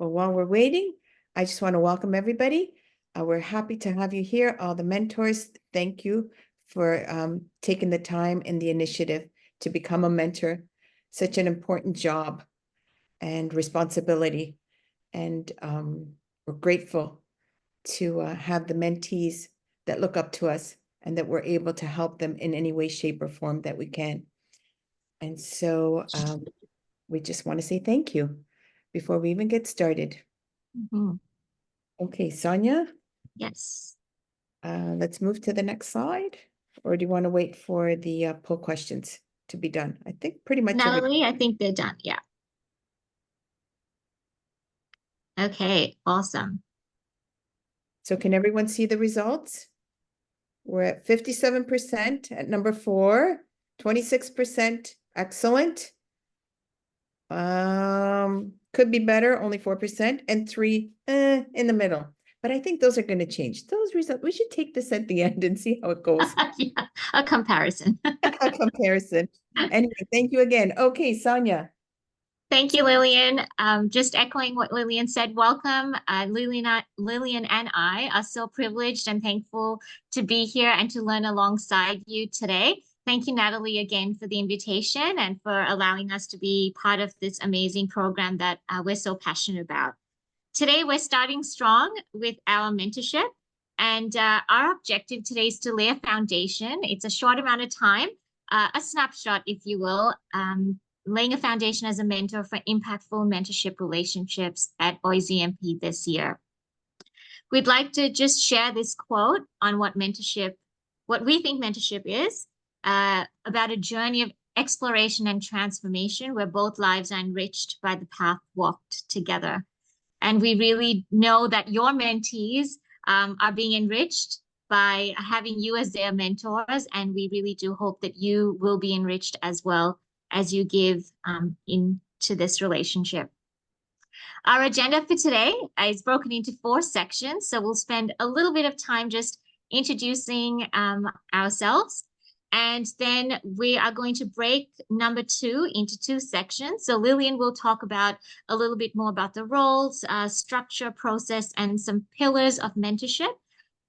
Well, while we're waiting, I just want to welcome everybody. We're happy to have you here. All the mentors, thank you for taking the time and the initiative to become a mentor. Such an important job and responsibility. And we're grateful to have the mentees that look up to us and that we're able to help them in any way, shape, or form that we can. And so we just want to say thank you before we even get started. Okay, Sonja, Yes. let's move to the next slide. Or do you want to wait for the poll questions to be done? I think pretty much Natalie, I think they're done. Yeah. Okay, awesome. So can everyone see the results? We're at 57% at number 4, 26% excellent. Could be better, only 4%, and 3 in the middle. But I think those are going to change. Those results, we should take this at the end and see how it goes. Yeah, a comparison. A comparison. Anyway, thank you again. Okay, Sonja. Thank you, Lillian. Just echoing what Lillian said, welcome. Lillian and I are so privileged and thankful to be here and to learn alongside you today. Thank you, Natalie, again for the invitation and for allowing us to be part of this amazing program that we're so passionate about. Today, we're starting strong with our mentorship, and our objective today is to lay a foundation. It's a short amount of time, a snapshot, if you will, laying a foundation as a mentor for impactful mentorship relationships at OISE MP this year. We'd like to just share this quote on what we think mentorship is, about a journey of exploration and transformation where both lives are enriched by the path walked together. And we really know that your mentees are being enriched by having you as their mentors. And we really do hope that you will be enriched as well as you give into this relationship. Our agenda for today is broken into 4 sections. So we'll spend a little bit of time just introducing ourselves. And then we are going to break number 2 into 2 sections. So Lillian will talk about a little bit more about the roles, structure, process, and some pillars of mentorship.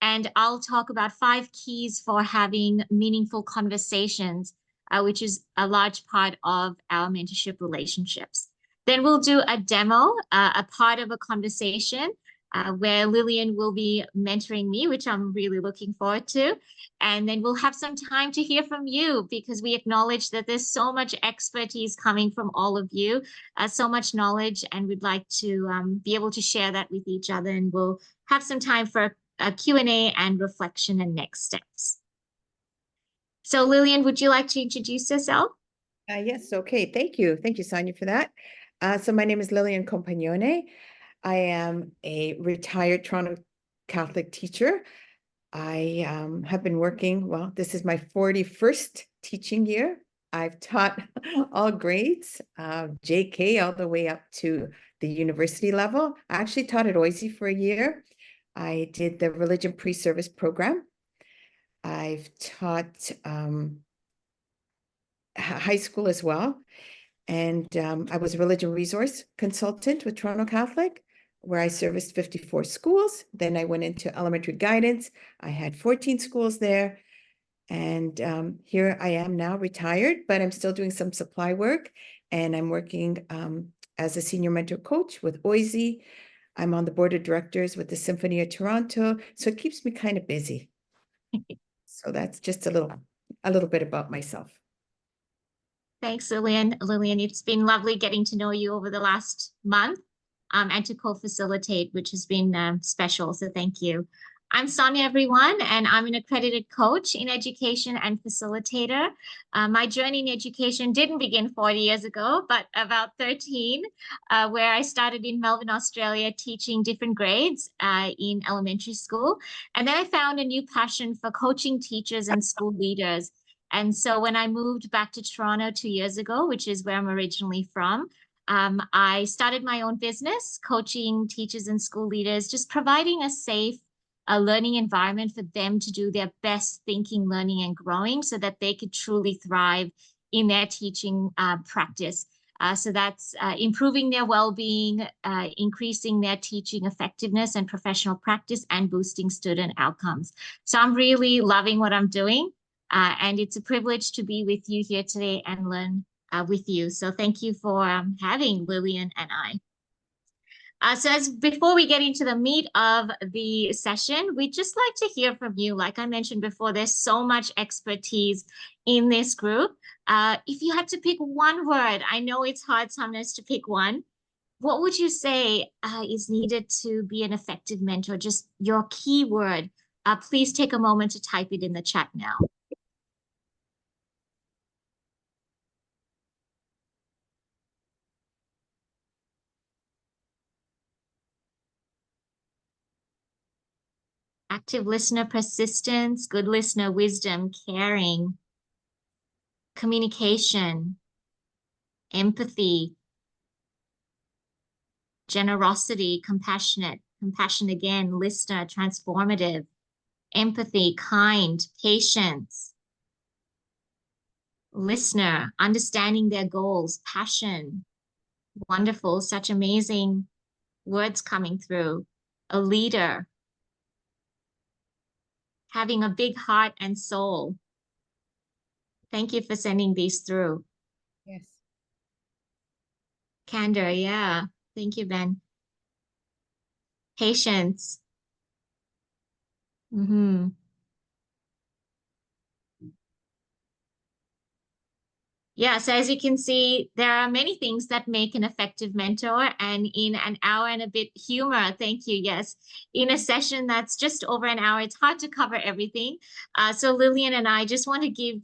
And I'll talk about 5 keys for having meaningful conversations, which is a large part of our mentorship relationships. Then we'll do a demo, a part of a conversation, where Lillian will be mentoring me, which I'm really looking forward to. And then we'll have some time to hear from you because we acknowledge that there's so much expertise coming from all of you, so much knowledge, and we'd like to be able to share that with each other. And we'll have some time for a Q&A and reflection and next steps. So Lillian, would you like to introduce yourself? Yes, okay. Thank you. Thank you, Sonja, for that. So my name is Liliana Compagnone. I am a retired Toronto Catholic teacher. I have been working, well, this is my 41st teaching year. I've taught all grades, JK all the way up to the university level. I actually taught at OISE for a year. I did the religion pre-service program. I've taught high school as well. And I was a religion resource consultant with Toronto Catholic, where I serviced 54 schools. Then I went into elementary guidance. I had 14 schools there. And here I am now retired, but I'm still doing some supply work. And I'm working as a senior mentor coach with OISE. I'm on the board of directors with the Symphony of Toronto. So it keeps me kind of busy. So that's just a little bit about myself. Thanks, Lillian. Lillian, it's been lovely getting to know you over the last month and to co-facilitate, which has been special. So thank you. I'm Sonja, everyone, and I'm an accredited coach in education and facilitator. My journey in education didn't begin 40 years ago, but about 13, where I started in Melbourne, Australia, teaching different grades in elementary school. And then I found a new passion for coaching teachers and school leaders. And so when I moved back to Toronto 2 years ago, which is where I'm originally from, I started my own business, coaching teachers and school leaders, just providing a safe learning environment for them to do their best thinking, learning, and growing so that they could truly thrive in their teaching practice. So that's improving their well-being, increasing their teaching effectiveness and professional practice, and boosting student outcomes. So I'm really loving what I'm doing, and it's a privilege to be with you here today and learn with you. So thank you for having Lillian and I. So before we get into the meat of the session, we'd just like to hear from you. Like I mentioned before, there's so much expertise in this group. If you had to pick one word, I know it's hard sometimes to pick one. What would you say is needed to be an effective mentor? Just your key word. Please take a moment to type it in the chat now. Active listener, persistence, good listener, wisdom, caring, communication, empathy, generosity, compassion again, listener, transformative, empathy, kind, patience, listener, understanding their goals, passion, wonderful, such amazing words coming through, a leader, having a big heart and soul. Thank you for sending these through. Yes. Candor, yeah. Thank you, Ben. Patience. Yeah, so as you can see, there are many things that make an effective mentor, and in an hour and a bit, humor, thank you, yes. In a session that's just over an hour, it's hard to cover everything. So Lillian and I just want to give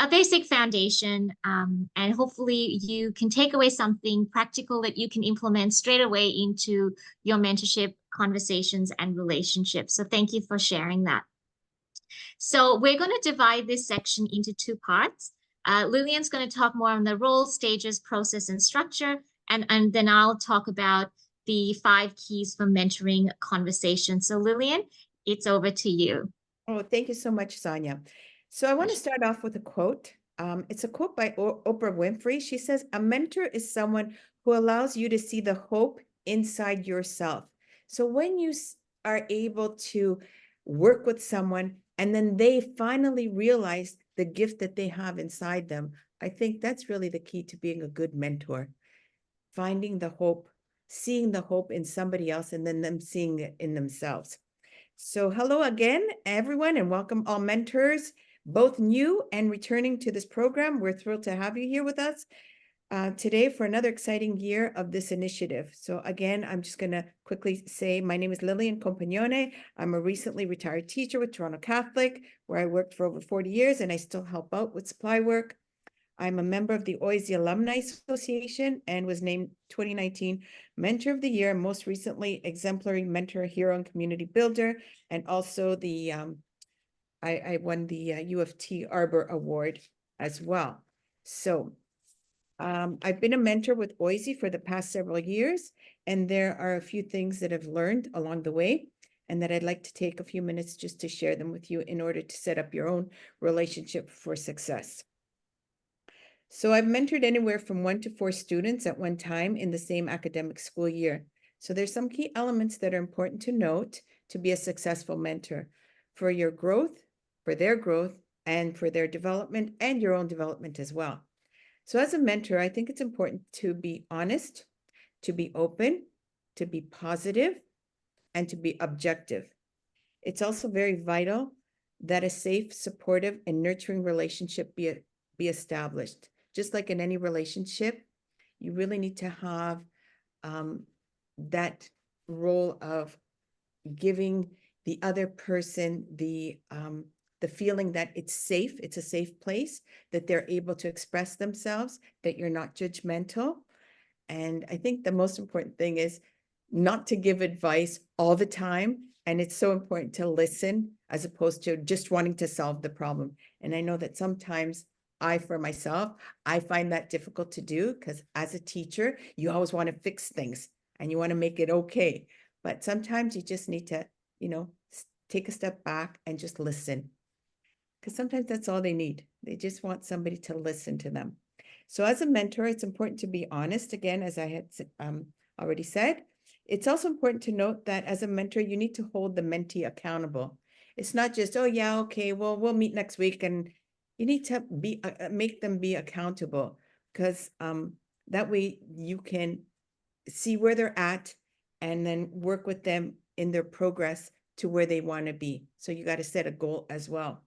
a basic foundation, and hopefully you can take away something practical that you can implement straight away into your mentorship conversations and relationships. So thank you for sharing that. So we're going to divide this section into two parts. Lillian's going to talk more on the role, stages, process, and structure, and then I'll talk about the 5 keys for mentoring conversations. So Lillian, it's over to you. Oh, thank you so much, Sonja. So I want to start off with a quote. It's a quote by Oprah Winfrey. She says, "A mentor is someone who allows you to see the hope inside yourself." So when you are able to work with someone and then they finally realize the gift that they have inside them, I think that's really the key to being a good mentor. Finding the hope, seeing the hope in somebody else, and then them seeing it in themselves. So hello again, everyone, and welcome all mentors, both new and returning to this program. We're thrilled to have you here with us today for another exciting year of this initiative. So again, I'm just going to quickly say my name is Liliana Compagnone. I'm a recently retired teacher with Toronto Catholic, where I worked for over 40 years, and I still help out with supply work. I'm a member of the OISE Alumni Association and was named 2019 Mentor of the Year, most recently Exemplary Mentor, Hero, and Community Builder, and also the I won the U of T Arbor Award as well. So I've been a mentor with OISE for the past several years, and there are a few things that I've learned along the way, and that I'd like to take a few minutes just to share them with you in order to set up your own relationship for success. So I've mentored anywhere from 1 to 4 students at one time in the same academic school year. So there's some key elements that are important to note to be a successful mentor for your growth, for their growth, and for their development and your own development as well. So as a mentor, I think it's important to be honest, to be open, to be positive, and to be objective. It's also very vital that a safe, supportive, and nurturing relationship be established. Just like in any relationship, you really need to have that role of giving the other person the feeling that it's safe, it's a safe place, that they're able to express themselves, that you're not judgmental. And I think the most important thing is not to give advice all the time. And it's so important to listen as opposed to just wanting to solve the problem. And I know that sometimes for myself, I find that difficult to do because as a teacher, you always want to fix things and you want to make it okay. But sometimes you just need to, take a step back and just listen. Because sometimes that's all they need. They just want somebody to listen to them. So as a mentor, it's important to be honest, again, as I had already said. It's also important to note that as a mentor, you need to hold the mentee accountable. It's not just, oh yeah, okay, well, we'll meet next week, and you need to be make them be accountable, because that way you can see where they're at and then work with them in their progress to where they want to be. So you got to set a goal as well.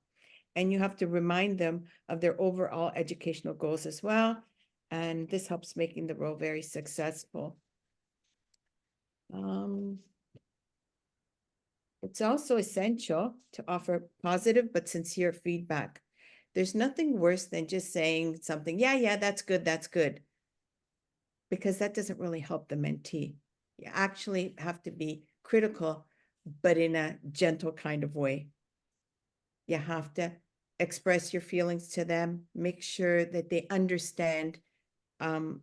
And you have to remind them of their overall educational goals as well. And this helps making the role very successful. It's also essential to offer positive but sincere feedback. There's nothing worse than just saying something, yeah, that's good, because that doesn't really help the mentee. You actually have to be critical, but in a gentle kind of way. You have to express your feelings to them, make sure that they understand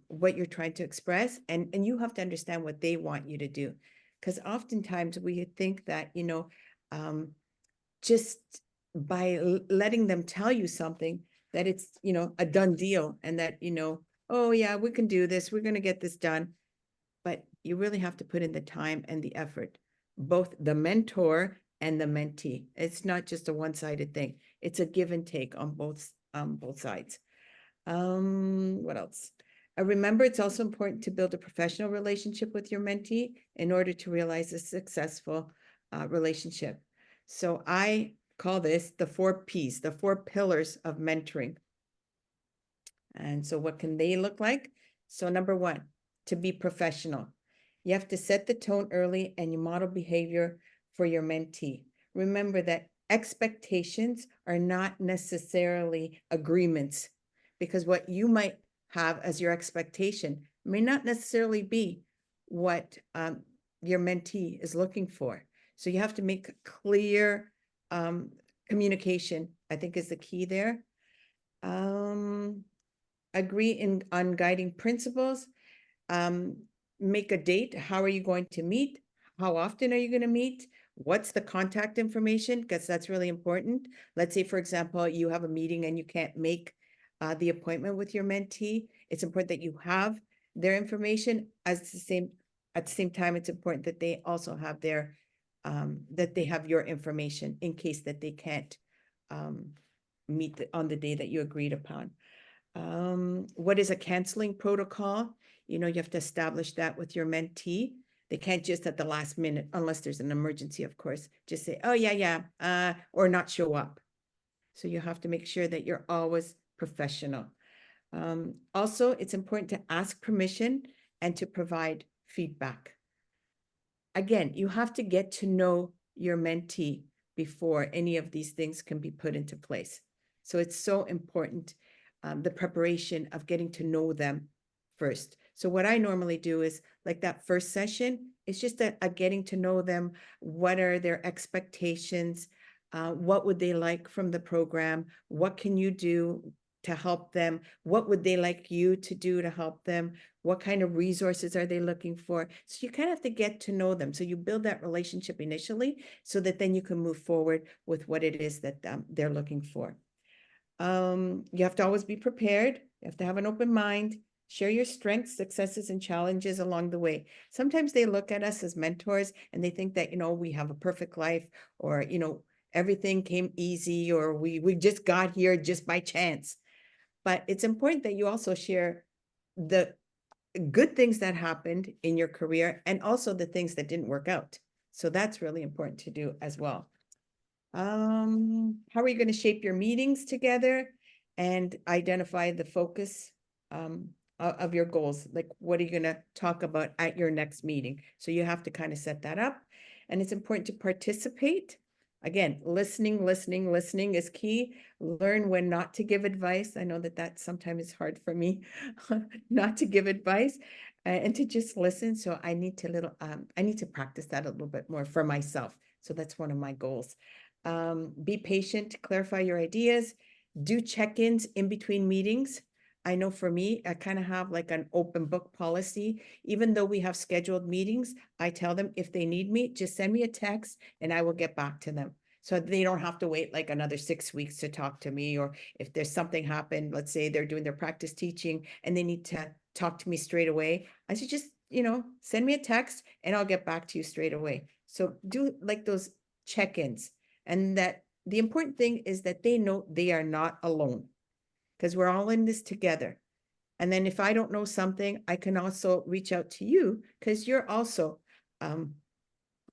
what you're trying to express, and you have to understand what they want you to do. Because oftentimes we think that, just by letting them tell you something, that it's, a done deal, and that, oh yeah, we can do this, we're going to get this done. But you really have to put in the time and the effort, both the mentor and the mentee. It's not just a one-sided thing. It's a give and take on both sides. What else? Remember, it's also important to build a professional relationship with your mentee in order to realize a successful relationship. So I call this the 4 Ps, the 4 pillars of mentoring. And so what can they look like? So number 1, to be professional. You have to set the tone early, and you model behavior for your mentee. Remember that expectations are not necessarily agreements, because what you might have as your expectation may not necessarily be what your mentee is looking for. So you have to make clear communication, I think, is the key there. Agree on guiding principles. Make a date. How are you going to meet? How often are you going to meet? What's the contact information? Because that's really important. Let's say, for example, you have a meeting and you can't make the appointment with your mentee. It's important that you have their information. At the same time, it's important that they also have that they have your information in case that they can't meet on the day that you agreed upon. What is a canceling protocol? You have to establish that with your mentee. They can't just at the last minute, unless there's an emergency, of course, just say, oh yeah, or not show up. So you have to make sure that you're always professional. Also, it's important to ask permission and to provide feedback. Again, you have to get to know your mentee before any of these things can be put into place. So it's so important, the preparation of getting to know them first. So what I normally do is, like, that first session, it's just a getting to know them. What are their expectations? What would they like from the program? What can you do to help them? What would they like you to do to help them? What kind of resources are they looking for? So you kind of have to get to know them. So you build that relationship initially, so that then you can move forward with what it is that they're looking for. You have to always be prepared. You have to have an open mind. Share your strengths, successes, and challenges along the way. Sometimes they look at us as mentors and they think that, we have a perfect life, or, everything came easy, or we just got here just by chance. But it's important that you also share the good things that happened in your career, and also the things that didn't work out. So that's really important to do as well. How are you going to shape your meetings together and identify the focus of your goals? Like, what are you going to talk about at your next meeting? So you have to kind of set that up. And it's important to participate. Again, listening is key. Learn when not to give advice. I know that sometimes is hard for me, not to give advice, and to just listen. So I need to practice that a little bit more for myself. So that's one of my goals. Be patient, clarify your ideas, do check-ins in between meetings. I know for me, I kind of have like an open book policy. Even though we have scheduled meetings, I tell them if they need me, just send me a text and I will get back to them. So they don't have to wait like another 6 weeks to talk to me, or if there's something happened, let's say they're doing their practice teaching and they need to talk to me straight away. I said, just, send me a text and I'll get back to you straight away. So do like those check-ins, and that the important thing is that they know they are not alone, because we're all in this together. And then if I don't know something, I can also reach out to you because you're also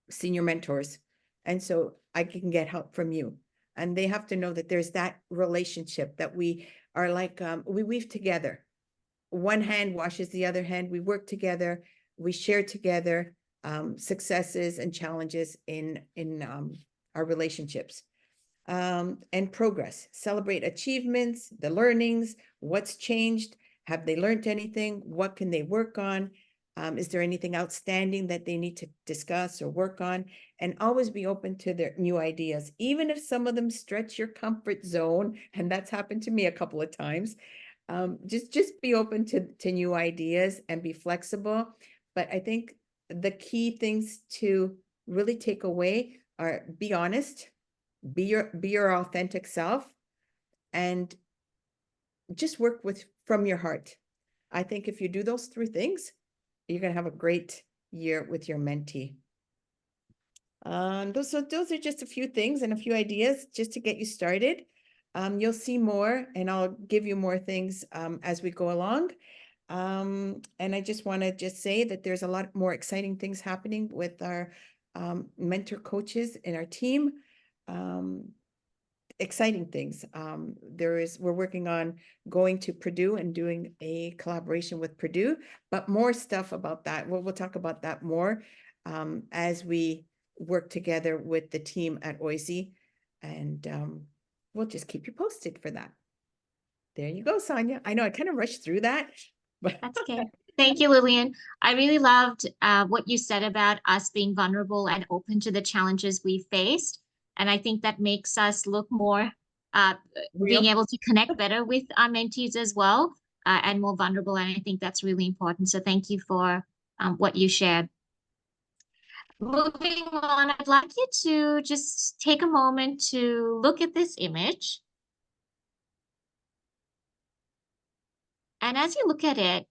senior mentors. And so I can get help from you. And they have to know that there's that relationship, that we are like, we weave together. One hand washes the other hand. We work together. We share together successes and challenges in our relationships. And progress. Celebrate achievements, the learnings, what's changed. Have they learned anything? What can they work on? Is there anything outstanding that they need to discuss or work on? And always be open to their new ideas, even if some of them stretch your comfort zone. And that's happened to me a couple of times. Just be open to new ideas and be flexible. But I think the key things to really take away are: be honest, be your authentic self, and just work from your heart. I think if you do those three things, you're going to have a great year with your mentee. Those are just a few things and a few ideas just to get you started. You'll see more, and I'll give you more things as we go along. And I just want to say that there's a lot more exciting things happening with our mentor coaches in our team. Exciting things. We're working on going to Purdue and doing a collaboration with Purdue, but more stuff about that. We'll talk about that more as we work together with the team at OISE, and we'll just keep you posted for that. There you go, Sonja. I know I kind of rushed through that, but That's okay. Thank you, Lilian. I really loved what you said about us being vulnerable and open to the challenges we faced. And I think that makes us look more, being able to connect better with our mentees as well, and more vulnerable. And I think that's really important. So thank you for what you shared. Moving on, I'd like you to just take a moment to look at this image. And as you look at it,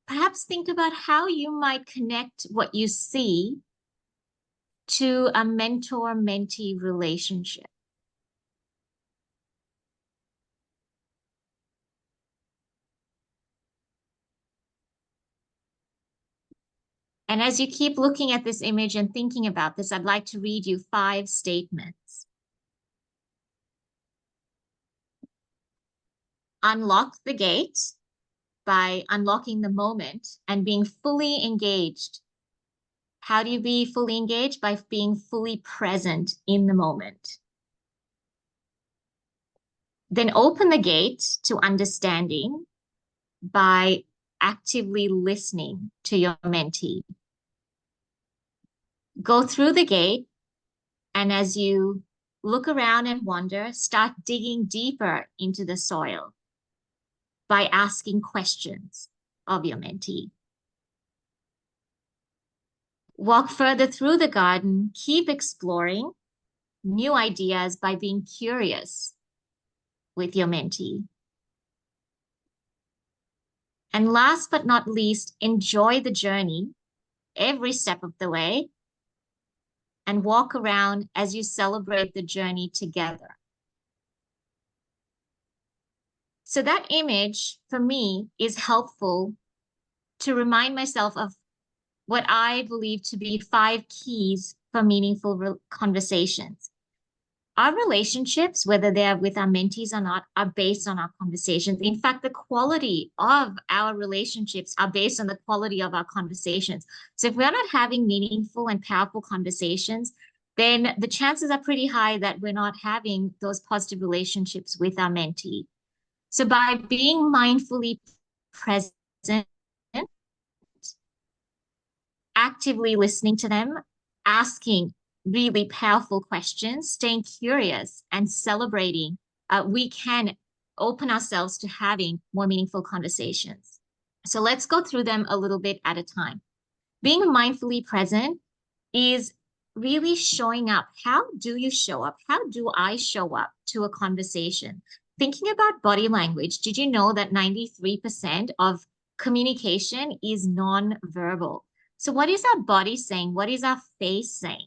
perhaps think about how you might connect what you see to a mentor-mentee relationship. And as you keep looking at this image and thinking about this, I'd like to read you 5 statements. Unlock the gate by unlocking the moment and being fully engaged. How do you be fully engaged? By being fully present in the moment. Then open the gate to understanding by actively listening to your mentee. Go through the gate, and as you look around and wonder, start digging deeper into the soil by asking questions of your mentee. Walk further through the garden, keep exploring new ideas by being curious with your mentee. And last but not least, enjoy the journey every step of the way and walk around as you celebrate the journey together. So that image for me is helpful to remind myself of what I believe to be 5 keys for meaningful conversations. Our relationships, whether they're with our mentees or not, are based on our conversations. In fact, the quality of our relationships are based on the quality of our conversations. So if we're not having meaningful and powerful conversations, then the chances are pretty high that we're not having those positive relationships with our mentee. So by being mindfully present, actively listening to them, asking really powerful questions, staying curious and celebrating, we can open ourselves to having more meaningful conversations. So let's go through them a little bit at a time. Being mindfully present is really showing up. How do you show up? How do I show up to a conversation? Thinking about body language, did you know that 93% of communication is non-verbal? So what is our body saying? What is our face saying?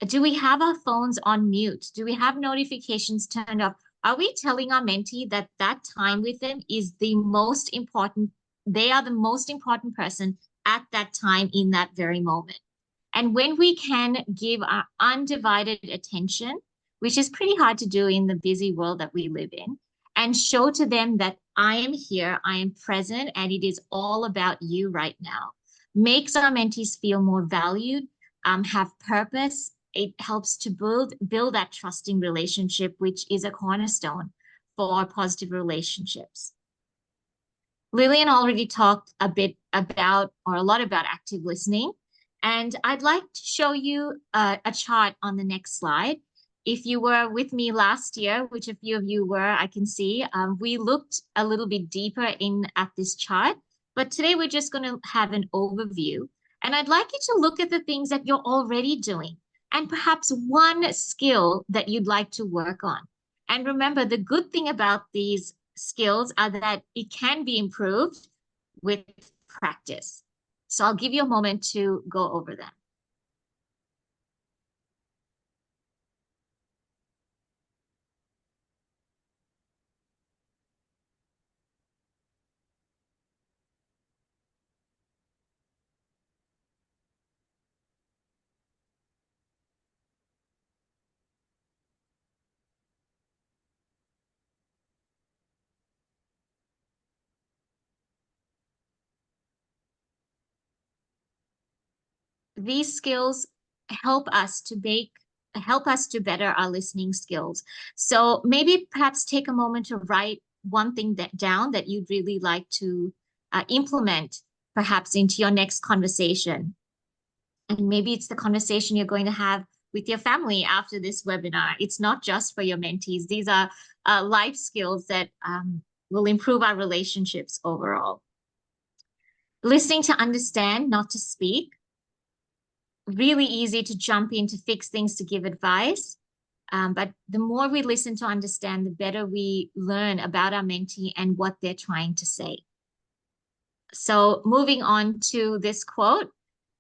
Do we have our phones on mute? Do we have notifications turned off? Are we telling our mentee that that time with them is the most important? They are the most important person at that time in that very moment. And when we can give our undivided attention, which is pretty hard to do in the busy world that we live in, and show to them that I am here, I am present, and it is all about you right now, makes our mentees feel more valued, have purpose. It helps to build that trusting relationship, which is a cornerstone for positive relationships. Lillian already talked a bit about, or a lot about, active listening. And I'd like to show you a chart on the next slide. If you were with me last year, which a few of you were, I can see, we looked a little bit deeper at this chart. But today we're just going to have an overview. And I'd like you to look at the things that you're already doing, and perhaps one skill that you'd like to work on. And remember, the good thing about these skills are that it can be improved with practice. So I'll give you a moment to go over them. These skills help us to better our listening skills. So maybe perhaps take a moment to write one thing down that you'd really like to implement perhaps into your next conversation. And maybe it's the conversation you're going to have with your family after this webinar. It's not just for your mentees. These are life skills that will improve our relationships overall. Listening to understand, not to speak. Really easy to jump in to fix things, to give advice. But the more we listen to understand, the better we learn about our mentee and what they're trying to say. So moving on to this quote,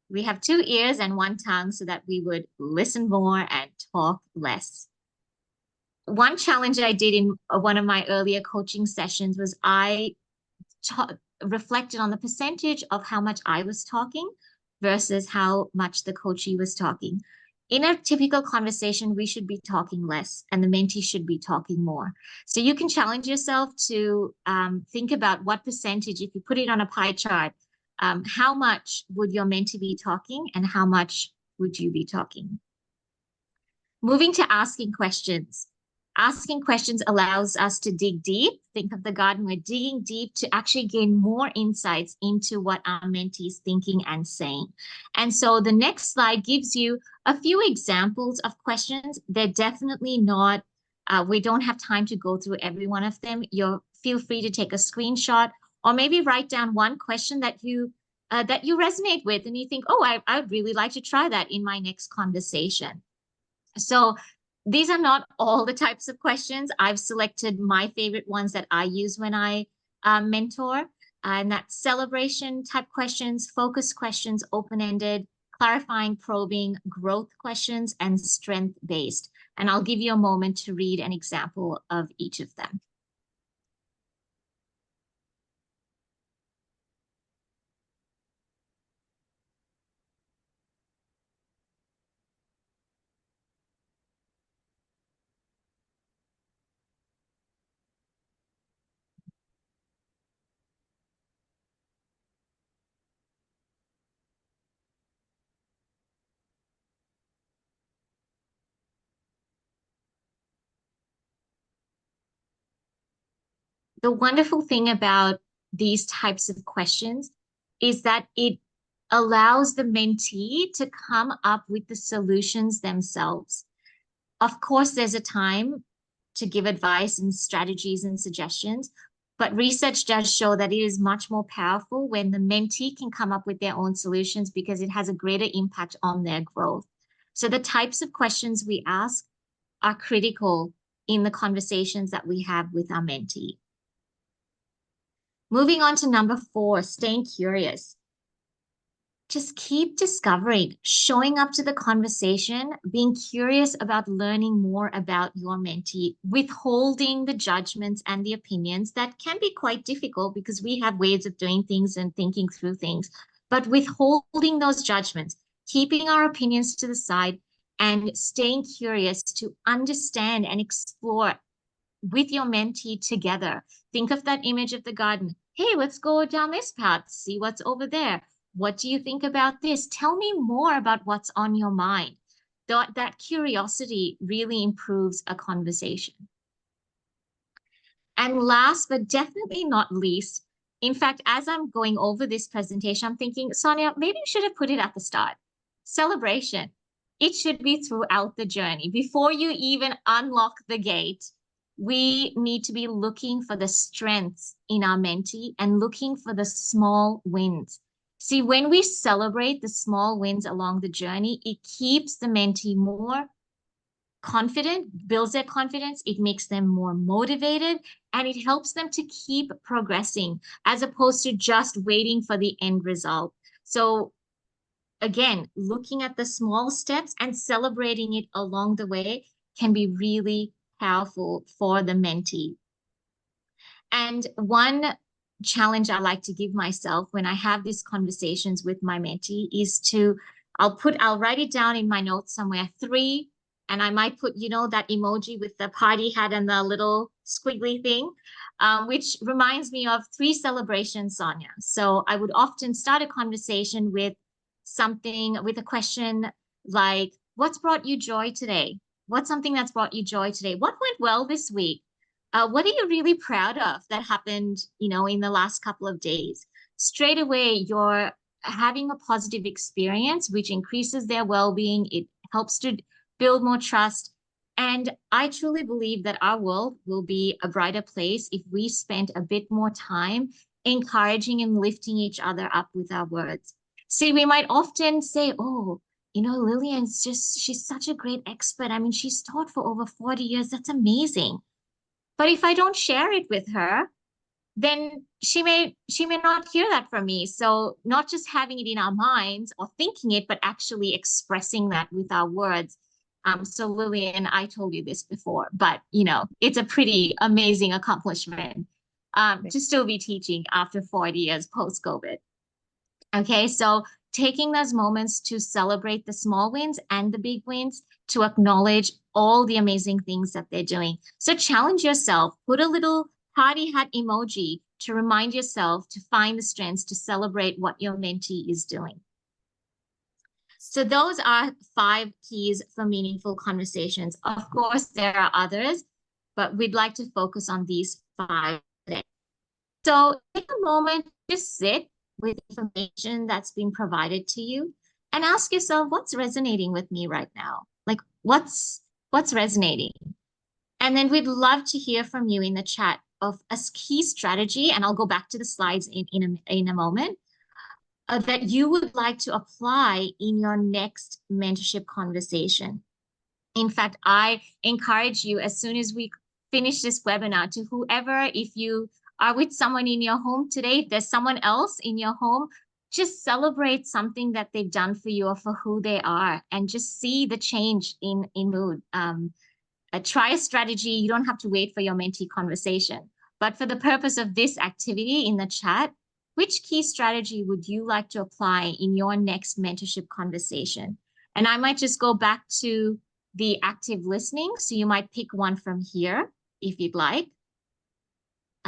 we have 2 ears and 1 tongue so that we would listen more and talk less. One challenge I did in one of my earlier coaching sessions was I reflected on the percentage of how much I was talking versus how much the coachee was talking. In a typical conversation, we should be talking less and the mentee should be talking more. So you can challenge yourself to think about what percentage, if you put it on a pie chart, how much would your mentee be talking and how much would you be talking? Moving to asking questions. Asking questions allows us to dig deep. Think of the garden. We're digging deep to actually gain more insights into what our mentee is thinking and saying. And so the next slide gives you a few examples of questions. They're definitely not, we don't have time to go through every one of them. Feel free to take a screenshot or maybe write down one question that you resonate with and you think, oh, I'd really like to try that in my next conversation. So these are not all the types of questions. I've selected my favorite ones that I use when I mentor, and that's celebration type questions, focus questions, open-ended, clarifying, probing, growth questions, and strength-based. And I'll give you a moment to read an example of each of them. The wonderful thing about these types of questions is that it allows the mentee to come up with the solutions themselves. Of course, there's a time to give advice and strategies and suggestions, but research does show that it is much more powerful when the mentee can come up with their own solutions because it has a greater impact on their growth. So the types of questions we ask are critical in the conversations that we have with our mentee. Moving on to number 4, staying curious. Just keep discovering, showing up to the conversation, being curious about learning more about your mentee, withholding the judgments and the opinions that can be quite difficult because we have ways of doing things and thinking through things, but withholding those judgments, keeping our opinions to the side and staying curious to understand and explore with your mentee together. Think of that image of the garden. Hey, let's go down this path, see what's over there. What do you think about this? Tell me more about what's on your mind. That curiosity really improves a conversation. And last, but definitely not least, in fact, as I'm going over this presentation, I'm thinking, Sonja, maybe you should have put it at the start. Celebration. It should be throughout the journey. Before you even unlock the gate, we need to be looking for the strengths in our mentee and looking for the small wins. See, when we celebrate the small wins along the journey, it keeps the mentee more confident, builds their confidence, it makes them more motivated, and it helps them to keep progressing as opposed to just waiting for the end result. So again, looking at the small steps and celebrating it along the way can be really powerful for the mentee. And one challenge I like to give myself when I have these conversations with my mentee is I'll write it down in my notes somewhere, 3, and I might put, that emoji with the party hat and the little squiggly thing, which reminds me of 3 celebrations, Sonja. So I would often start a conversation with a question like, what's brought you joy today? What's something that's brought you joy today? What went well this week? What are you really proud of that happened, in the last couple of days? Straight away, you're having a positive experience, which increases their well-being. It helps to build more trust. And I truly believe that our world will be a brighter place if we spend a bit more time encouraging and lifting each other up with our words. See, we might often say, oh, she's such a great expert. I mean, she's taught for over 40 years. That's amazing. But if I don't share it with her, then she may not hear that from me. So not just having it in our minds or thinking it, but actually expressing that with our words. So Lillian, I told you this before, but it's a pretty amazing accomplishment to still be teaching after 40 years post-COVID. Okay, so taking those moments to celebrate the small wins and the big wins, to acknowledge all the amazing things that they're doing. So challenge yourself, put a little party hat emoji to remind yourself to find the strengths to celebrate what your mentee is doing. So those are 5 keys for meaningful conversations. Of course, there are others, but we'd like to focus on these 5 today. So take a moment to sit with information that's been provided to you and ask yourself, what's resonating with me right now? Like, what's resonating? And then we'd love to hear from you in the chat of a key strategy, and I'll go back to the slides in a moment, that you would like to apply in your next mentorship conversation. In fact, I encourage you, as soon as we finish this webinar, to whoever, if you are with someone in your home today, if there's someone else in your home, just celebrate something that they've done for you or for who they are, and just see the change in mood. Try a strategy. You don't have to wait for your mentee conversation. But for the purpose of this activity in the chat, which key strategy would you like to apply in your next mentorship conversation? And I might just go back to the active listening. So you might pick one from here if you'd like.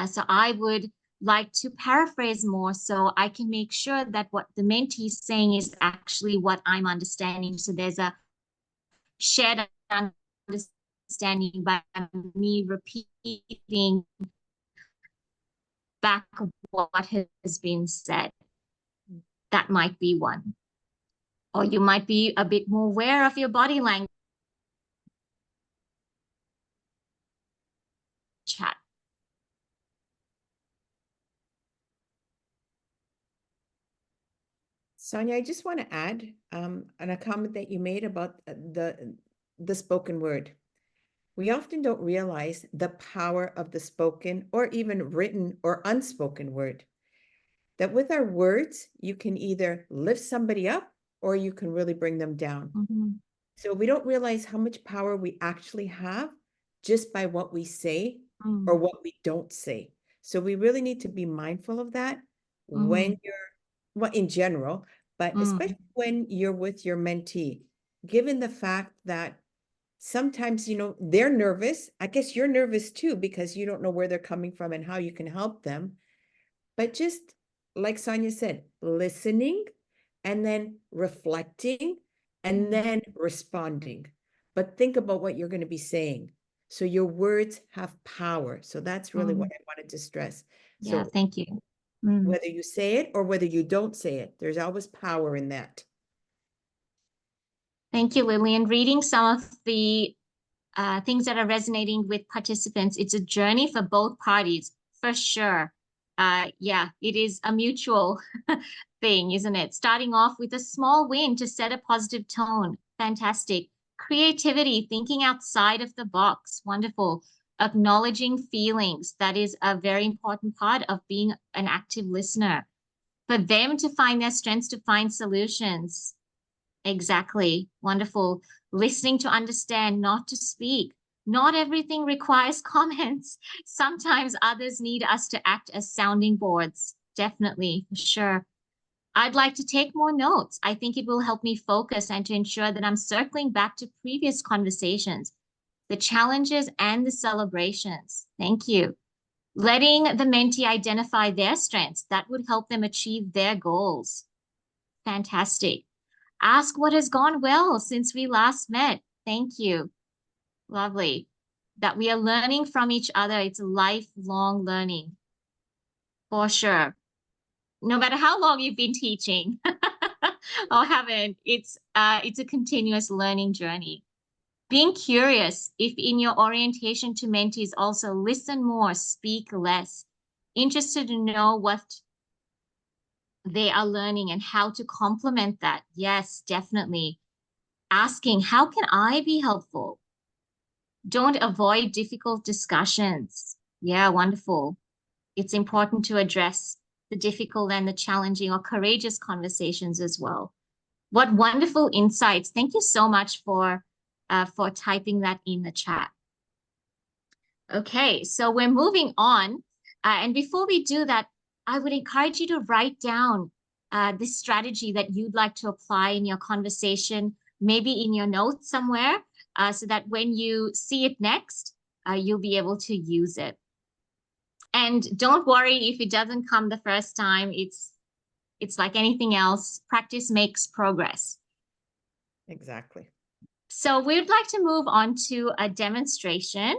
So I would like to paraphrase more so I can make sure that what the mentee is saying is actually what I'm understanding. So there's a shared understanding by me repeating back of what has been said. That might be one. Or you might be a bit more aware of your body language. Chat. Sonja, I just want to add a comment that you made about the spoken word. We often don't realize the power of the spoken or even written or unspoken word. That with our words, you can either lift somebody up or you can really bring them down. Mhm. So we don't realize how much power we actually have just by what we say or Mm, what we don't say. So we really need to be mindful of that when mhm, you're, well, in general, but mm, especially when you're with your mentee, given the fact that sometimes, they're nervous. I guess you're nervous too, because you don't know where they're coming from and how you can help them. But just like Sonja said, listening and then reflecting and mm, then responding. But think about what you're going to be saying. So your words have power. So that's really what mm. I wanted to stress. Yeah, So thank you. Mm. whether you say it or whether you don't say it, there's always power in that. Thank you, Lillian. Reading some of the things that are resonating with participants, it's a journey for both parties, for sure. Yeah, it is a mutual thing, isn't it? Starting off with a small win to set a positive tone. Fantastic. Creativity, thinking outside of the box. Wonderful. Acknowledging feelings. That is a very important part of being an active listener. For them to find their strengths, to find solutions. Exactly. Wonderful. Listening to understand, not to speak. Not everything requires comments. Sometimes others need us to act as sounding boards. Definitely, for sure. I'd like to take more notes. I think it will help me focus and to ensure that I'm circling back to previous conversations, the challenges and the celebrations. Thank you. Letting the mentee identify their strengths, that would help them achieve their goals. Fantastic. Ask what has gone well since we last met. Thank you. Lovely. That we are learning from each other. It's lifelong learning for sure. No matter how long you've been teaching or haven't, it's a continuous learning journey. Being curious, if in your orientation to mentees also listen more, speak less, interested to know what they are learning and how to complement that. Yes, definitely. Asking, how can I be helpful? Don't avoid difficult discussions. Yeah, wonderful. It's important to address the difficult and the challenging or courageous conversations as well. What wonderful insights. Thank you so much for typing that in the chat. Okay, so we're moving on. And before we do that, I would encourage you to write down this strategy that you'd like to apply in your conversation, maybe in your notes somewhere, so that when you see it next, you'll be able to use it. And don't worry if it doesn't come the first time. It's like anything else. Practice makes progress. Exactly. So we'd like to move on to a demonstration.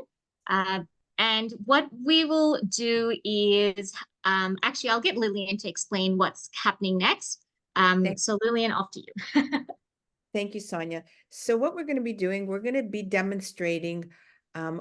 Uh, and what we will do is, actually, I'll get Lillian to explain what's happening next. So Lillian, off to you. Thank you, Sonja. So what we're going to be doing, we're going to be demonstrating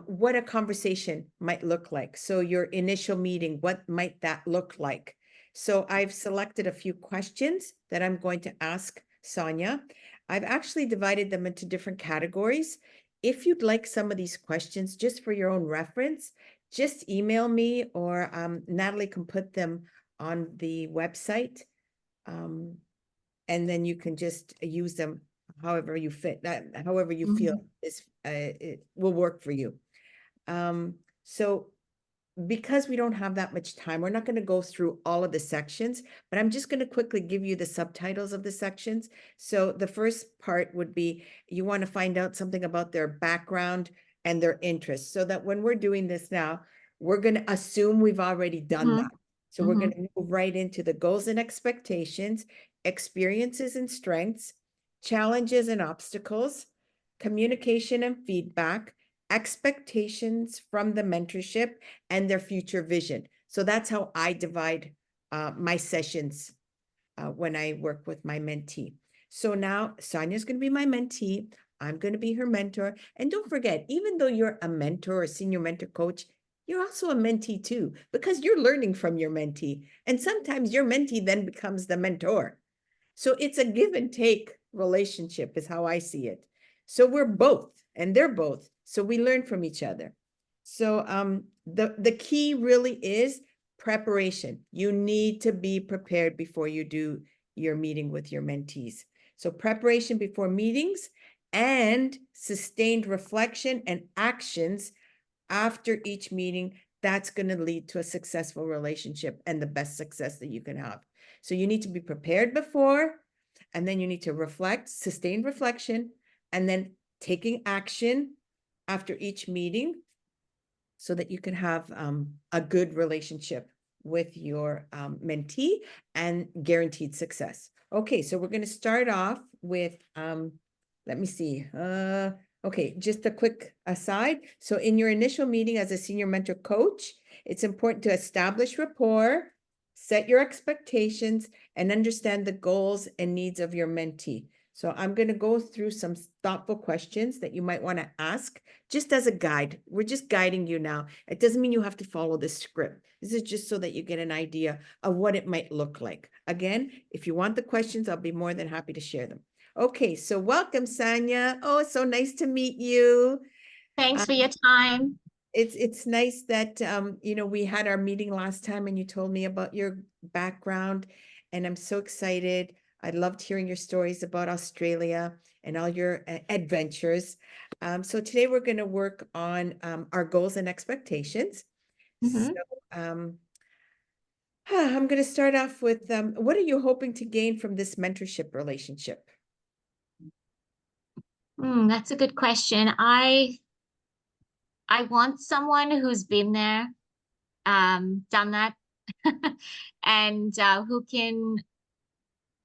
what a conversation might look like. So your initial meeting, what might that look like? So I've selected a few questions that I'm going to ask Sonja. I've actually divided them into different categories. If you'd like some of these questions just for your own reference, just email me or Natalie can put them on the website. And then you can just use them however you fit, that however you feel is it will work for you. So because we don't have that much time, we're not going to go through all of the sections, but I'm just going to quickly give you the subtitles of the sections. So the first part would be you want to find out something about their background and their interests, so that when we're doing this now, we're going to assume we've already done that. So we're going to move right into the goals and expectations, experiences and strengths, challenges and obstacles, communication and feedback, expectations from the mentorship, and their future vision. So that's how I divide my sessions when I work with my mentee. So now Sonja's going to be my mentee. I'm going to be her mentor. And don't forget, even though you're a mentor or senior mentor coach, you're also a mentee too, because you're learning from your mentee. And sometimes your mentee then becomes the mentor. So it's a give and take relationship is how I see it. So we're both and they're both. So we learn from each other. So the key really is preparation. You need to be prepared before you do your meeting with your mentees. So preparation before meetings and sustained reflection and actions after each meeting, that's going to lead to a successful relationship and the best success that you can have. So you need to be prepared before, and then you need to reflect, sustained reflection, and then taking action after each meeting so that you can have a good relationship with your mentee and guaranteed success. Okay, so we're going to start off with, let me see. Okay, just a quick aside. So in your initial meeting as a senior mentor coach, it's important to establish rapport, set your expectations, and understand the goals and needs of your mentee. So I'm going to go through some thoughtful questions that you might want to ask just as a guide. We're just guiding you now. It doesn't mean you have to follow the script. This is just so that you get an idea of what it might look like. Again, if you want the questions, I'll be more than happy to share them. Okay, so welcome, Sonja. Oh, it's so nice to meet you. Thanks for your time. It's nice that we had our meeting last time and you told me about your background, and I'm so excited. I loved hearing your stories about Australia and all your adventures. So today we're going to work on our goals and expectations. Mhm. So I'm going to start off with what are you hoping to gain from this mentorship relationship? That's a good question. I want someone who's been there, done that, and who can,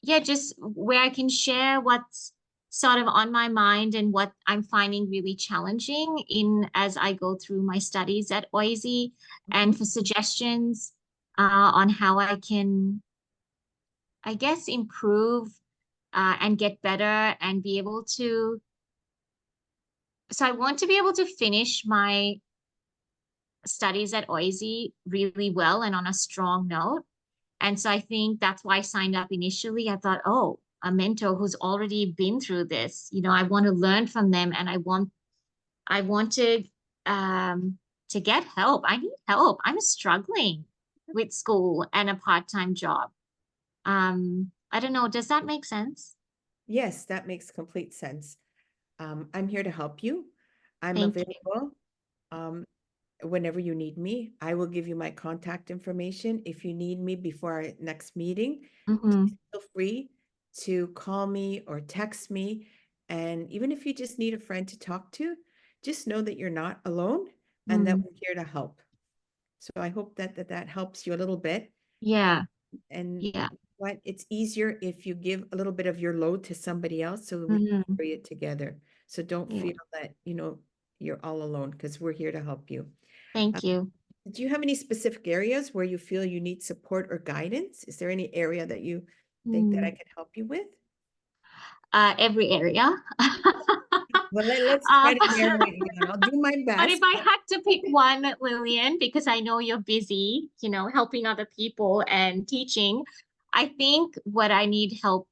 yeah, just where I can share what's sort of on my mind and what I'm finding really challenging in as I go through my studies at OISE, and for suggestions on how I can, I guess, improve and get better and be able to. So I want to be able to finish my studies at OISE really well and on a strong note. And so I think that's why I signed up initially. I thought, oh, a mentor who's already been through this, I want to learn from them, and I wanted to get help. I need help. I'm struggling with school and a part-time job. I don't know. Does that make sense? Yes, that makes complete sense. I'm here to help you. I'm Thank you. available. Um, Whenever you need me, I will give you my contact information. If you need me before our next meeting, Mm-hmm. please feel free to call me or text me. And even if you just need a friend to talk to, just know that you're not alone and that Mm. we're here to help. So I hope that helps you a little bit. Yeah. And Yeah. what it's easier if you give a little bit of your load to somebody else so we can Mm-hmm. carry it together. So don't Yeah. feel that, you're all alone because we're here to help you. Thank you. Do you have any specific areas where you feel you need support or guidance? Is there any area that you think that I Mm. can help you with? Every area. Well, let's try Um, to narrow it down. I'll do my but if best. I had to pick one, Lillian, because I know you're busy, helping other people and teaching, I think what I need help,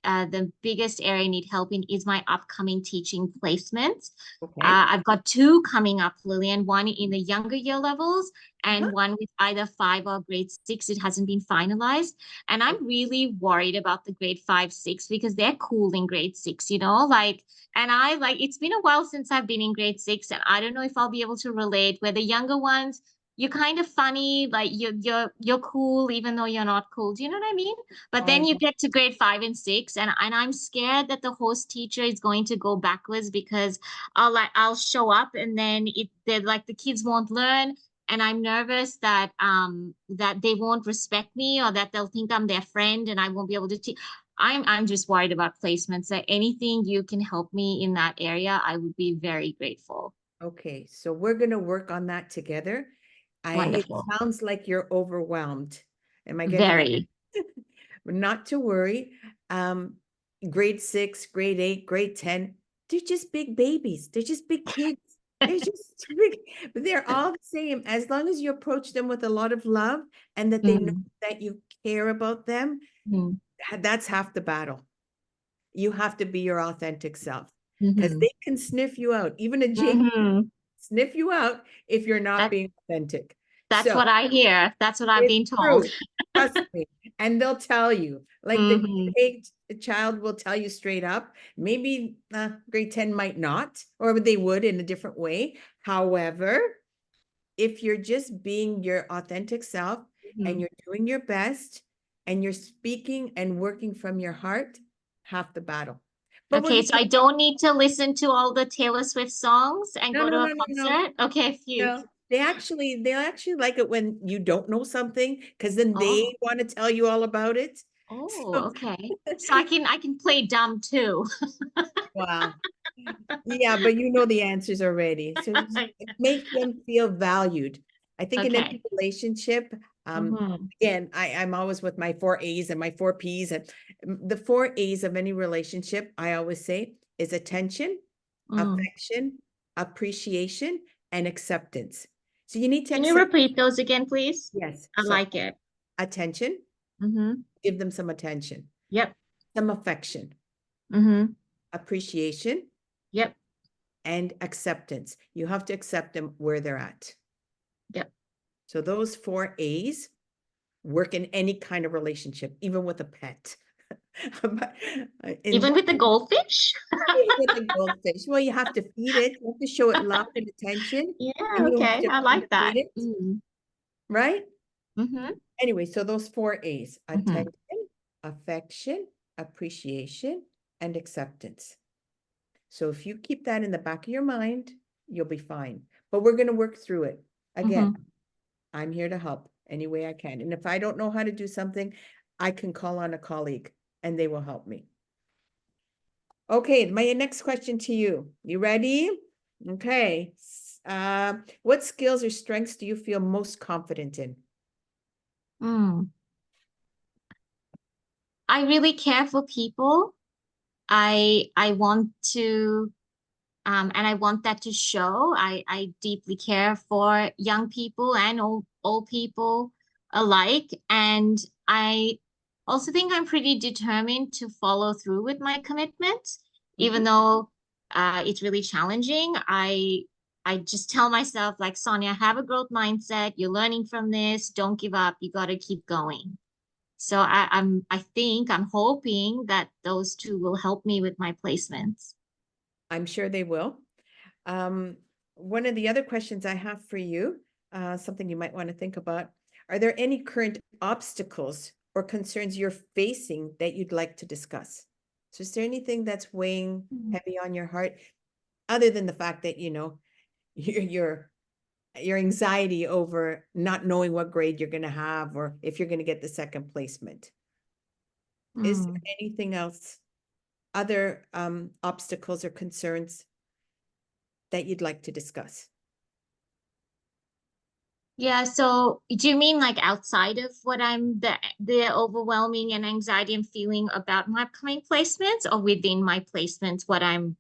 the biggest area I need help in is my upcoming teaching placements. Okay. I've got two coming up, Lillian, one in the younger year levels Uh-huh. and one with either 5 or grade 6. It hasn't been finalized. And I'm really worried about the grade 5, 6 because they're cool in grade 6, and it's been a while since I've been in grade 6, and I don't know if I'll be able to relate where the younger ones, you're kind of funny, like you're cool even though you're not cool. Do you know what I mean? But I then you get to grade 5 and 6, and I'm scared that the host teacher is going to go backwards because I'll show up and then they're like the kids won't learn, and I'm nervous that that they won't respect me or that they'll think I'm their friend and I won't be able to teach. I'm just worried about placements. That anything you can help me in that area, I would be very grateful. Okay, so we're gonna work on that together. It Wonderful. sounds like you're overwhelmed. Am I getting that? Very. Not to worry. Um, grade 6, grade 8, grade 10, they're just big babies. They're just big kids. They're just big, but they're all the same. As long as you approach them with a lot of love and that they know Mm, that you care about them, mm. That's half the battle. You have to be your authentic self because they can sniff you out. Even a Jake sniff you out if you're not That, being authentic. that's So what I hear. That's what I've it's been told. true. Trust me. And they'll tell you, like the grade 8 child will tell you straight up. Maybe grade 10 might not, or they would in a different way. However, if you're just being your authentic self and you're doing your best and you're speaking and working from your heart, half the battle. But we're Okay, so I don't need to listen to all the Taylor Swift songs and no, go no, to a no, no, no. concert. Okay, phew. No, they'll actually like it when you don't know something because then Oh, they want to tell you all about it. oh, So, okay. So I can play dumb too. wow. Yeah, but you know the answers already. So just make them feel valued. I think in any Okay. relationship, Mm-hmm. again, I'm always with my 4 A's and my 4 P's. And the 4 A's of any relationship, I always say, is attention, Mm. affection, appreciation, and acceptance. So you need to Can you accept, repeat those again, please? yes. I So like it. attention, Mm-hmm. give them some attention, Yep. some affection, Mm-hmm. appreciation, Yep. and acceptance. You have to accept them where they're at. Yep. So those 4 A's work in any kind of relationship, even with a pet. Even with the goldfish? With a goldfish, well, you have to feed it, you have to show it love and attention, Yeah, and you have okay. to I like that. appreciate it, right? Mm-hmm. Anyway, so those 4 A's, Mm-hmm. attention, affection, appreciation, and acceptance. So if you keep that in the back of your mind, you'll be fine. But we're going to work through it. Again, Mm-hmm. I'm here to help any way I can. And if I don't know how to do something, I can call on a colleague and they will help me. Okay, my next question to you. You ready? Okay. What skills or strengths do you feel most confident in? Mm. I really care for people. I want to and I want that to show. I deeply care for young people and old people alike. And I also think I'm pretty determined to follow through with my commitments, even Mhm. though it's really challenging. I just tell myself, like, Sonja, have a growth mindset. You're learning from this. Don't give up. You got to keep going. So I'm hoping that those two will help me with my placements. I'm sure they will. Um, One of the other questions I have for you, something you might want to think about, are there any current obstacles or concerns you're facing that you'd like to discuss? So is there anything that's weighing heavy on your heart, other than the fact that, your your your anxiety over not knowing what grade you're going to have or if you're going to get the second placement? Is Mm. there anything else, other obstacles or concerns that you'd like to discuss? Yeah, so do you mean like outside of what the overwhelming and anxiety I'm feeling about my upcoming placements, or within my placements, what I'm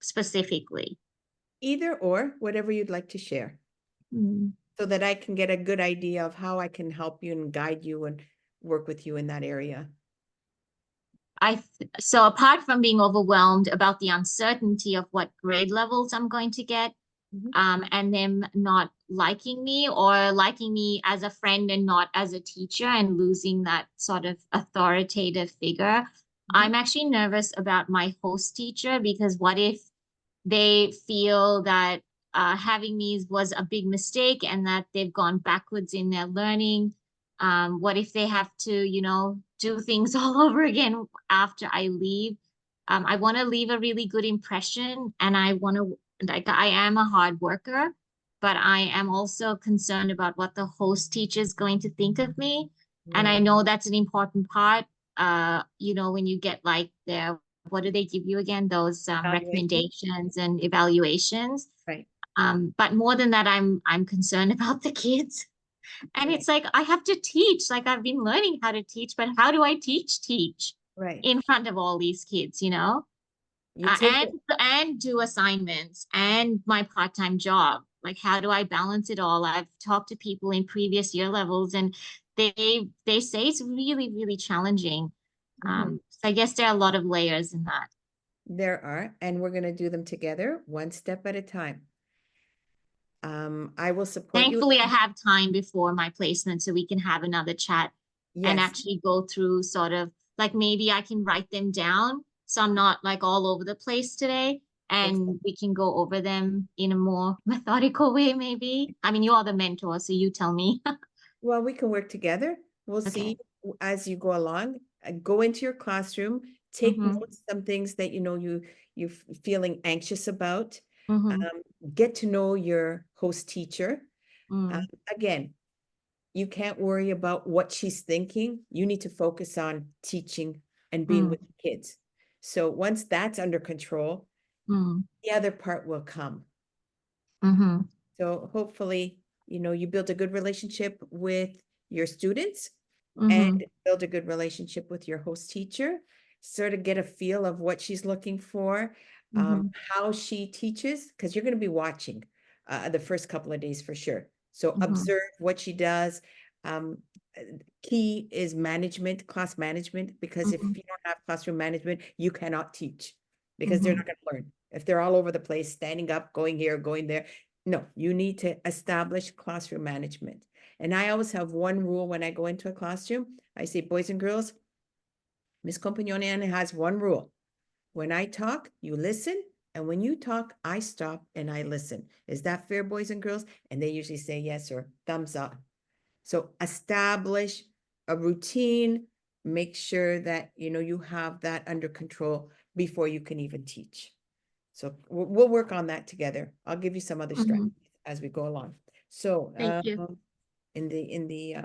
specifically? Either or, whatever you'd like to share, Mm. so that I can get a good idea of how I can help you and guide you and work with you in that area. So apart from being overwhelmed about the uncertainty of what grade levels I'm going to get, Mhm. and them not liking me or liking me as a friend and not as a teacher and losing that sort of authoritative figure. Mhm. I'm actually nervous about my host teacher because what if they feel that having me was a big mistake and that they've gone backwards in their learning? What if they have to, do things all over again after I leave? I want to leave a really good impression, and I want to, like, I am a hard worker, but I am also concerned about what the host teacher is going to think of me. And I Right. know that's an important part. When you get like their, what do they give you again? Those Evaluation. recommendations and evaluations. Right. But more than that, I'm concerned about the kids. And Right. it's like I have to teach. Like I've been learning how to teach, but how do I teach Right. in front of all these kids, You take and it. do assignments and my part-time job? Like how do I balance it all? I've talked to people in previous year levels, and they say it's really, really challenging. So I guess there are a lot of layers in that. There are, and we're going to do them together, one step at a time. I will support you. Thankfully, I have time before my placement so we can have another chat and Yes, actually go through sort of like maybe I can write them down so I'm not like all over the place today exactly. and we can go over them in a more methodical way, maybe. I mean, you are the mentor, so you tell me. Well, we can work together. We'll Okay. see as you go along. Go into your classroom, take Mm-hmm. notes, some things that you know you're feeling anxious about. Mm-hmm. Um, get to know your host teacher. Um, Mm, again, you can't worry about what she's thinking. You need to focus on teaching and being mm, with the kids. So once that's under control, mm, the other part will come. mm-hmm. So hopefully, you build a good relationship with your students and Mm-hmm. build a good relationship with your host teacher, sort of get a feel of what she's looking for, Mm-hmm. how she teaches, because you're going to be watching the first couple of days for sure. So Mm-hmm. observe what she does. Um, uh, Key is management, class management, because if Mm-hmm. you don't have classroom management, you cannot teach because they're Mm-hmm. not going to learn. If they're all over the place, standing up, going here, going there, no, you need to establish classroom management. And I always have one rule when I go into a classroom. I say, boys and girls, Miss Compagnone has one rule. When I talk, you listen. And when you talk, I stop and I listen. Is that fair, boys and girls? And they usually say yes or thumbs up. So establish a routine. Make sure that you have that under control before you can even teach. So we'll work on that together. I'll give you some other Mm-hmm. strategies as we go along. So Thank you. in the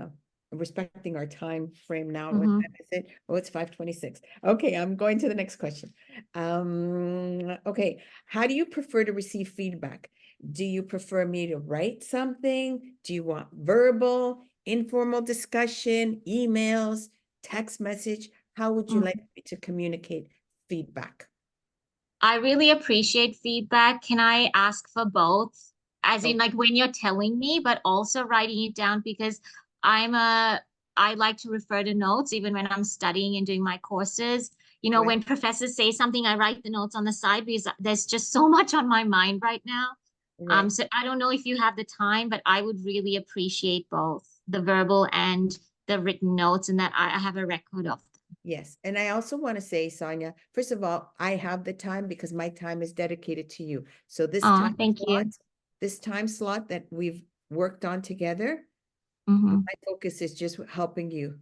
respecting our time frame now, what Mm-hmm. time is it? Oh, it's 5:26. Okay, I'm going to the next question. Okay, how do you prefer to receive feedback? Do you prefer me to write something? Do you want verbal, informal discussion, emails, text message? How would you like me to communicate feedback? I really appreciate feedback. Can I ask for both? As in, Oh, like when you're telling me, but also writing it down because I'm a, I like to refer to notes even when I'm studying and doing my courses. You know, right, when professors say something, I write the notes on the side because there's just so much on my mind right now. right. So I don't know if you have the time, but I would really appreciate both the verbal and the written notes and that I have a record of them. Yes. And I also want to say, Sonja, first of all, I have the time because my time is dedicated to you. So Oh, thank you. this time slot that we've worked on together, Mm-hmm. my focus is just helping you.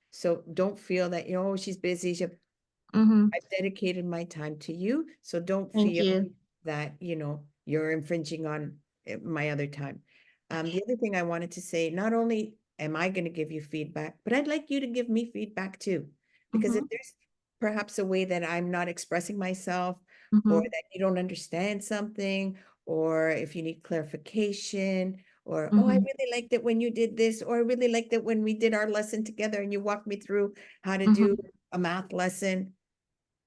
So don't feel that, oh, she's busy. Mm-hmm. I've dedicated my time to you. So don't Thank feel you. that, you're infringing on my other time. The Okay. other thing I wanted to say, not only am I going to give you feedback, but I'd like you to give me feedback too. Because if Mm-hmm. there's perhaps a way that I'm not expressing myself or Mm-hmm. that you don't understand something, or if you need clarification, or, oh, I Mm-hmm. really liked it when you did this, or I really liked it when we did our lesson together and you walked me through how to do Mm-hmm. a math lesson.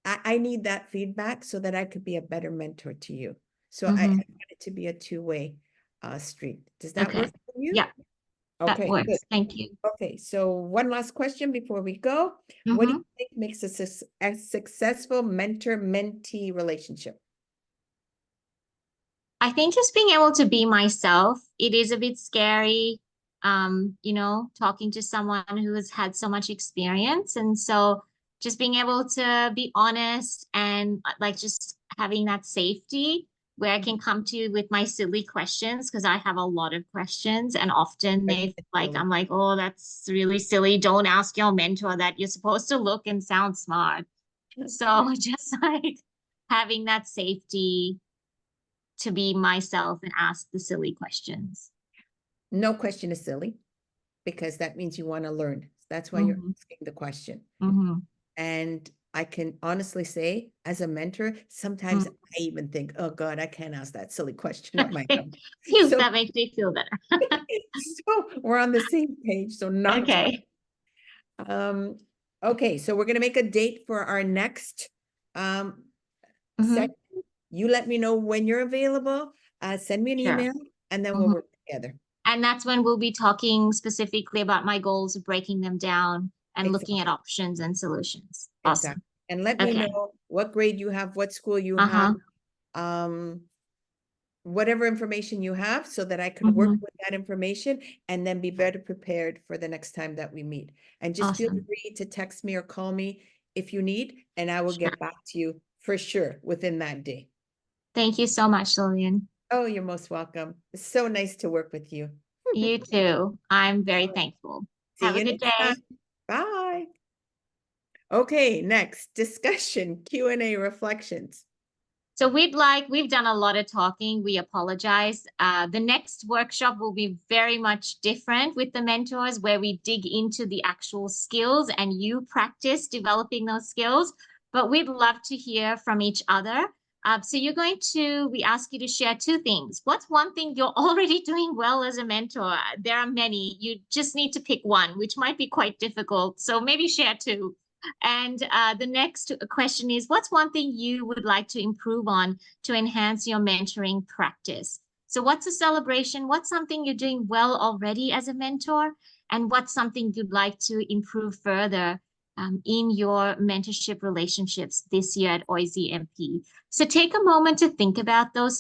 I need that feedback so that I could be a better mentor to you. So I Mm-hmm. want it to be a two-way street. Does that work Okay. for you? Yeah, that Okay, good. works. Thank you. Okay, so one last question before we go. What do Mm-hmm. you think makes a successful mentor-mentee relationship? I think just being able to be myself, it is a bit scary, talking to someone who has had so much experience. And so just being able to be honest and like just having that safety where I can come to you with my silly questions because I have a lot of questions and often they like Silly. I'm like, oh, that's really silly. Don't ask your mentor that. You're supposed to look and sound smart. So just like having that safety to be myself and ask the silly questions. No question is silly because that means you want to learn. That's why you're Mm-hmm. asking the question. Mm-hmm. And I can honestly say, as a mentor, sometimes I even think, oh God, I can't ask that silly question at my level. Phew, So, that makes me feel better. so we're on the same page. So not to, Okay. okay, so we're gonna make a date for our next Mm-hmm. session. You let me know when you're available. Send me an Sure. email and then we'll Mm-hmm. work together. And that's when we'll be talking specifically about my goals, breaking them down, and looking at options and solutions. Awesome. Exactly. And let me Okay. know what grade you have, what school you have, whatever information you have, so that I could work with that information and then be better prepared for the next time that we meet. And just feel Awesome. free to text me or call me if you need, and I will Sure. get back to you for sure within that day. Thank you so much, Lillian. Oh, you're most welcome. It's so nice to work with you. You too. I'm very thankful. See Have a you good next day. time. Bye. Okay, next discussion, Q&A reflections. So we've done a lot of talking. We apologize. The next workshop will be very much different with the mentors, where we dig into the actual skills and you practice developing those skills. But we'd love to hear from each other. So we ask you to share two things. What's one thing you're already doing well as a mentor? There are many. You just need to pick one, which might be quite difficult. So maybe share two. And the next question is, what's one thing you would like to improve on to enhance your mentoring practice? So what's a celebration? What's something you're doing well already as a mentor? And what's something you'd like to improve further in your mentorship relationships this year at OISE MP? So take a moment to think about those